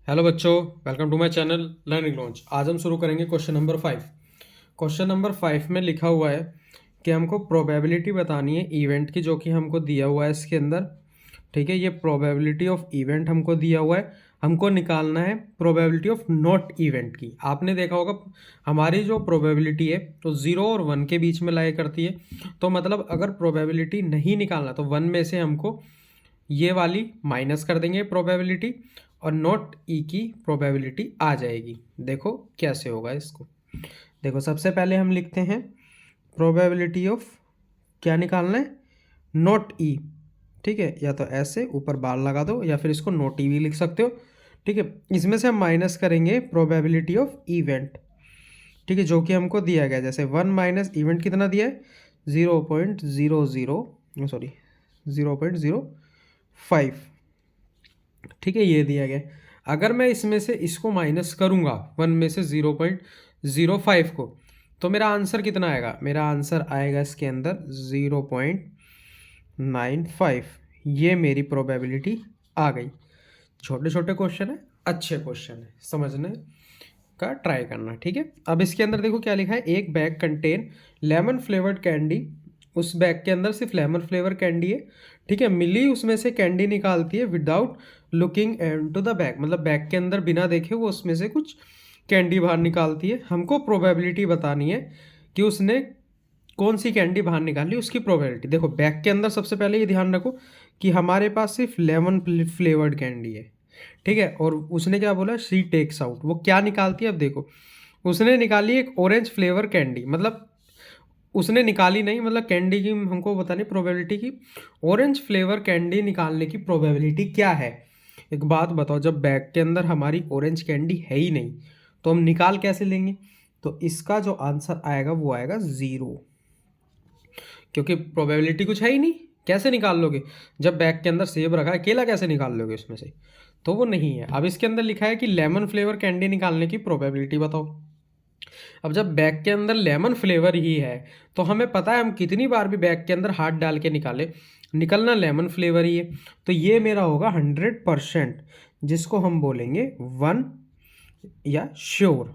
Hello बच्चों, welcome to my channel learning launch. आज हम शुरू करेंगे क्वेश्चन नंबर 5। क्वेश्चन नंबर 5 में लिखा हुआ है कि हमको प्रोबेबिलिटी बतानी है इवेंट की, जो कि हमको दिया हुआ है इसके अंदर। ठीक है, ये प्रोबेबिलिटी ऑफ इवेंट हमको दिया हुआ है। हमको निकालना है प्रोबेबिलिटी ऑफ नॉट इवेंट की। आपने देखा होगा हमारी जो प्रोबेबिलिटी है तो 0 और 1 के बीच में लाया करती है। तो मतलब अगर प्रोबेबिलिटी नहीं निकालना तो 1 में से हमको ये वाली माइनस कर देंगे प्रोबेबिलिटी, और नॉट ई की प्रोबेबिलिटी आ जाएगी। देखो कैसे होगा इसको। देखो सबसे पहले हम लिखते हैं प्रोबेबिलिटी ऑफ, क्या निकालना है, नॉट ई। ठीक है, या तो ऐसे ऊपर बार लगा दो या फिर इसको नॉट ई भी लिख सकते हो। ठीक है, इसमें से हम माइनस करेंगे प्रोबेबिलिटी ऑफ इवेंट। ठीक है, जो कि हमको दिया गया, जैसे 1 माइनस इवेंट कितना दिया है, 0.00 सॉरी 0.05। ठीक है, ये दिया गया। अगर मैं इसमें से इसको माइनस करूंगा 1 में से 0.05 को, तो मेरा आंसर कितना आएगा, मेरा आंसर आएगा इसके अंदर 0.95। ये मेरी प्रोबेबिलिटी आ गई। छोटे छोटे क्वेश्चन है, अच्छे क्वेश्चन है, समझने का ट्राई करना। ठीक है, अब इसके अंदर देखो क्या लिखा है, एक bag contain lemon flavoured candy. उस बैग के अंदर सिर्फ लेमन फ्लेवर कैंडी है। ठीक है, मिली उसमें से कैंडी निकालती है without looking into the bag, मतलब बैग के अंदर बिना देखे वो उसमें से कुछ कैंडी बाहर निकालती है। हमको प्रोबेबिलिटी बतानी है कि उसने कौन सी कैंडी बाहर निकाली, उसकी प्रोबेबिलिटी। देखो बैग के अंदर सबसे पहले ये ध्यान रखो कि हमारे पास सिर्फ लेमन फ्लेवर्ड कैंडी है। ठीक है, और उसने क्या बोला, शी टेक्स आउट, वो क्या निकालती है। अब देखो उसने निकाली एक ऑरेंज फ्लेवर कैंडी, मतलब उसने निकाली नहीं, मतलब कैंडी की हमको बतानी प्रोबेबिलिटी की। ऑरेंज फ्लेवर कैंडी निकालने की प्रोबेबिलिटी क्या है। एक बात बताओ, जब बैग के अंदर हमारी ऑरेंज कैंडी है ही नहीं तो हम निकाल कैसे लेंगे। तो इसका जो आंसर आएगा वो आएगा 0, क्योंकि प्रोबेबिलिटी कुछ है ही नहीं। कैसे निकाल लोगे, जब बैग के अंदर सेब रखा है, केला कैसे निकाल लोगे उसमें से, तो वो नहीं है। अब इसके अंदर लिखा है कि लेमन फ्लेवर कैंडी निकालने की प्रोबेबिलिटी बताओ। अब जब बैग के अंदर लेमन फ्लेवर ही है तो हमें पता है हम कितनी बार भी बैग के अंदर हाथ डाल के निकाले, निकलना लेमन फ्लेवर ही है। तो ये मेरा होगा 100%, जिसको हम बोलेंगे 1 या श्योर।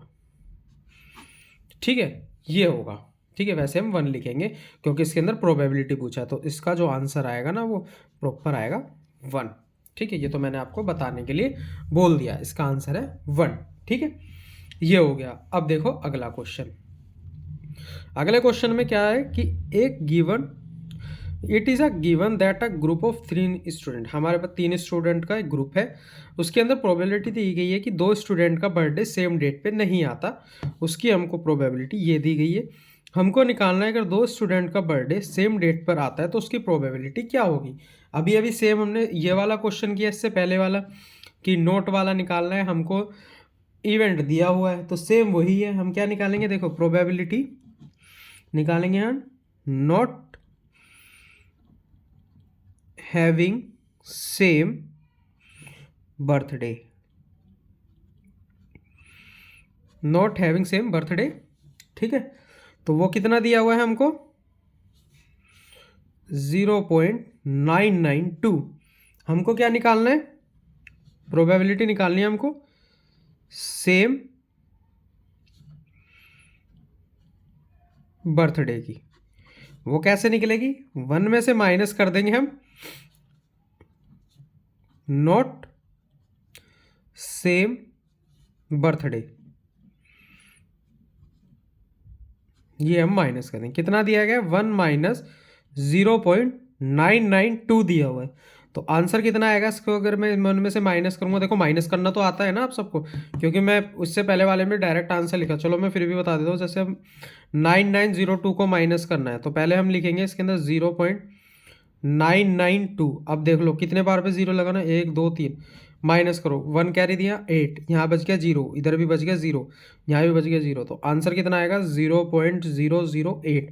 ठीक है, ये होगा। ठीक है, वैसे हम 1 लिखेंगे क्योंकि इसके अंदर प्रोबेबिलिटी पूछा है, तो इसका जो आंसर आएगा ना वो प्रॉपर आएगा 1। ठीक है, ये तो मैंने आपको बताने के लिए बोल दिया, इसका आंसर है 1। ठीक है, ये हो गया। अब देखो अगला क्वेश्चन। अगले क्वेश्चन में क्या है कि एक given, it is a given that a group of 3 student, हमारे पास 3 स्टूडेंट का एक ग्रुप है। उसके अंदर प्रोबेबिलिटी दी गई है कि 2 स्टूडेंट का बर्थडे सेम डेट पे नहीं आता, उसकी हमको प्रोबेबिलिटी ये दी गई है। हमको निकालना है अगर 2 स्टूडेंट का बर्थडे सेम डेट पर आता है तो उसकी प्रोबेबिलिटी क्या होगी। अभी अभी सेम हमने ये वाला क्वेश्चन किया, इससे पहले वाला कि नोट वाला निकालना है हमको, इवेंट दिया हुआ है तो सेम वही है। हम क्या निकालेंगे, देखो प्रोबेबिलिटी निकालेंगे हम not having same birthday, not having same birthday. ठीक है, तो वो कितना दिया हुआ है हमको, 0.992। हमको क्या निकालना है, प्रोबेबिलिटी निकालनी है हमको सेम बर्थडे की। वो कैसे निकलेगी, 1 में से माइनस कर देंगे हम नॉट सेम बर्थडे, ये हम माइनस करें। कितना दिया गया, 1 माइनस 0.992 दिया हुआ है। तो आंसर कितना आएगा इसको, अगर मैं 1 में से माइनस करूंगा, देखो माइनस करना तो आता है ना आप सबको, क्योंकि मैं उससे पहले वाले में डायरेक्ट आंसर लिखा। चलो मैं फिर भी बता देता हूँ, जैसे हम 9902 को माइनस करना है तो पहले हम लिखेंगे इसके अंदर 0.992। अब देख लो कितने बार पे 0 लगाना, 1 2 3, माइनस करो, 1 कैरी दिया 8, यहाँ बच गया 0, इधर भी बच गया 0, यहाँ भी बच गया 0, तो आंसर कितना आएगा 0.008।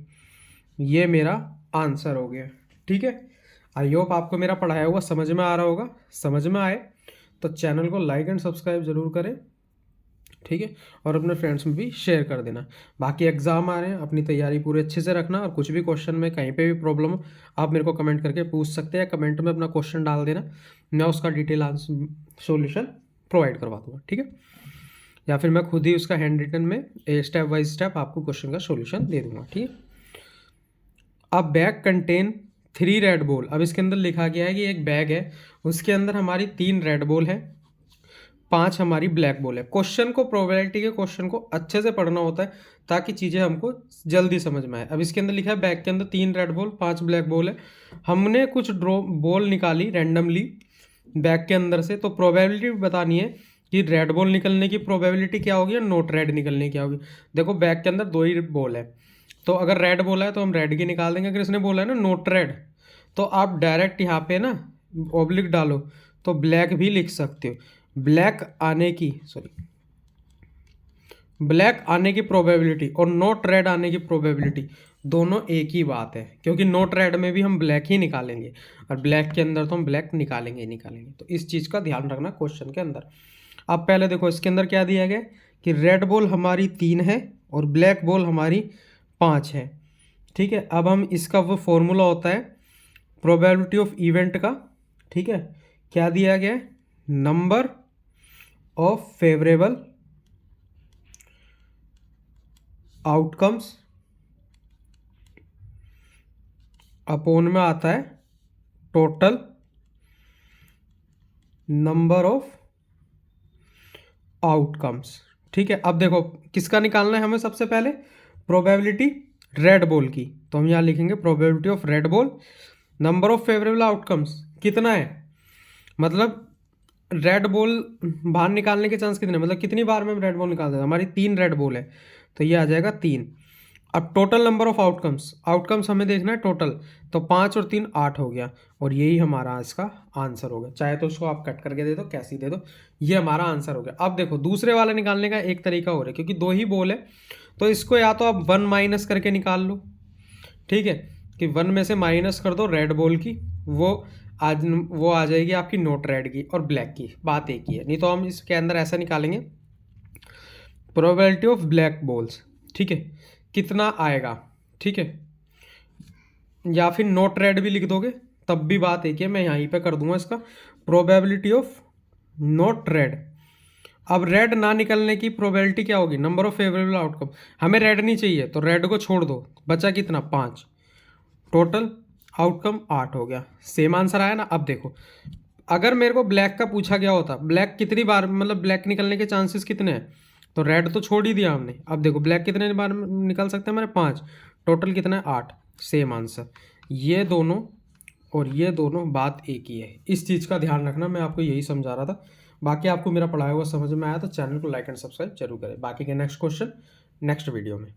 ये मेरा आंसर हो गया। ठीक है, आई होप आपको मेरा पढ़ाया हुआ समझ में आ रहा होगा। समझ में आए तो चैनल को लाइक एंड सब्सक्राइब जरूर करें। ठीक है, और अपने फ्रेंड्स में भी शेयर कर देना। बाकी एग्जाम आ रहे हैं, अपनी तैयारी पूरे अच्छे से रखना, और कुछ भी क्वेश्चन में कहीं पे भी प्रॉब्लम हो आप मेरे को कमेंट करके पूछ सकते हैं, कमेंट में अपना क्वेश्चन डाल देना, मैं उसका डिटेल आंसर सॉल्यूशन प्रोवाइड करवा दूंगा, ठीक है, या फिर मैं खुद ही उसका हैंड रिटन में स्टेप बाय स्टेप आपको क्वेश्चन का सॉल्यूशन दे दूंगा, ठीक है। अब बैग कंटेन 3 रेड बॉल। अब इसके अंदर लिखा गया है कि एक बैग है, उसके अंदर हमारी 3 रेड बॉल है, 5 हमारी ब्लैक बॉल है। क्वेश्चन को, प्रोबेबिलिटी के क्वेश्चन को अच्छे से पढ़ना होता है ताकि चीज़ें हमको जल्दी समझ में आए। अब इसके अंदर लिखा है बैग के अंदर 3 रेड बॉल 5 ब्लैक बॉल है। हमने कुछ ड्रॉ बॉल निकाली रैंडमली बैग के अंदर से, तो प्रोबेबिलिटी बतानी है कि रेड बॉल निकलने की प्रोबेबिलिटी क्या होगी और नॉट रेड निकलने की क्या होगी। देखो बैग के अंदर 2 ही बॉल है, तो अगर रेड बोला है तो हम रेड की निकाल देंगे। अगर इसने बोला है ना नॉट रेड, तो आप डायरेक्ट यहाँ पे ना ऑब्लिक डालो तो ब्लैक भी लिख सकते हो। ब्लैक आने की प्रोबेबिलिटी और नॉट रेड आने की प्रोबेबिलिटी दोनों एक ही बात है, क्योंकि नॉट रेड में भी हम ब्लैक ही निकालेंगे और ब्लैक के अंदर तो हम ब्लैक निकालेंगे ही निकालेंगे। तो इस चीज़ का ध्यान रखना क्वेश्चन के अंदर। अब पहले देखो इसके अंदर क्या दिया गया कि रेड बॉल हमारी 3 है और ब्लैक बॉल हमारी 5 है, ठीक है। अब हम इसका वो फॉर्मूला होता है प्रोबेबिलिटी ऑफ इवेंट का, ठीक है। क्या दिया गया है, number of favourable outcomes upon में आता है टोटल नंबर ऑफ आउटकम्स, ठीक है। अब देखो किसका निकालना है हमें, सबसे पहले प्रोबेबिलिटी रेड बॉल की, तो हम यहाँ लिखेंगे probability of red ball, number of favourable outcomes कितना है, मतलब रेड बॉल बाहर निकालने के चांस कितने, मतलब कितनी बार में रेड बॉल निकाल देते, हमारी 3 रेड बॉल है तो ये आ जाएगा 3। अब टोटल नंबर ऑफ आउटकम्स हमें देखना है टोटल, तो 5 और 3 8 हो गया, और यही हमारा इसका आंसर हो गया। चाहे तो उसको आप कट करके दे दो, कैसी दे दो, ये हमारा आंसर हो गया। अब देखो दूसरे वाला निकालने का एक तरीका हो रहा है, क्योंकि 2 ही बॉल है तो इसको या तो आप 1 माइनस करके निकाल लो, ठीक है, कि 1 में से माइनस कर दो रेड बॉल की, वो आ जाएगी आपकी नोट रेड की और ब्लैक की, बात एक ही है। नहीं तो हम इसके अंदर ऐसा निकालेंगे प्रोबेबिलिटी ऑफ ब्लैक बॉल्स, ठीक है, कितना आएगा, ठीक है, या फिर नोट रेड भी लिख दोगे तब भी बात एक है। मैं यहीं पे कर दूंगा इसका प्रोबेबिलिटी ऑफ नोट रेड। अब रेड ना निकलने की प्रोबेबिलिटी क्या होगी, नंबर ऑफ फेवरेबल आउटकम। हमें रेड नहीं चाहिए तो रेड को छोड़ दो, बचा कितना 5, टोटल आउटकम 8 हो गया। सेम आंसर आया ना। अब देखो अगर मेरे को ब्लैक का पूछा गया होता, ब्लैक कितनी बार, मतलब ब्लैक निकलने के चांसेस कितने हैं, तो रेड तो छोड़ ही दिया हमने। अब देखो ब्लैक कितने बार निकल सकते हैं हमारे 5, टोटल कितना है 8, सेम आंसर। ये दोनों और ये दोनों बात एक ही है, इस चीज़ का ध्यान रखना, मैं आपको यही समझा रहा था। बाकी आपको मेरा पढ़ाया हुआ समझ में आया तो चैनल को लाइक एंड सब्सक्राइब जरूर करें। बाकी के नेक्स्ट क्वेश्चन नेक्स्ट वीडियो में।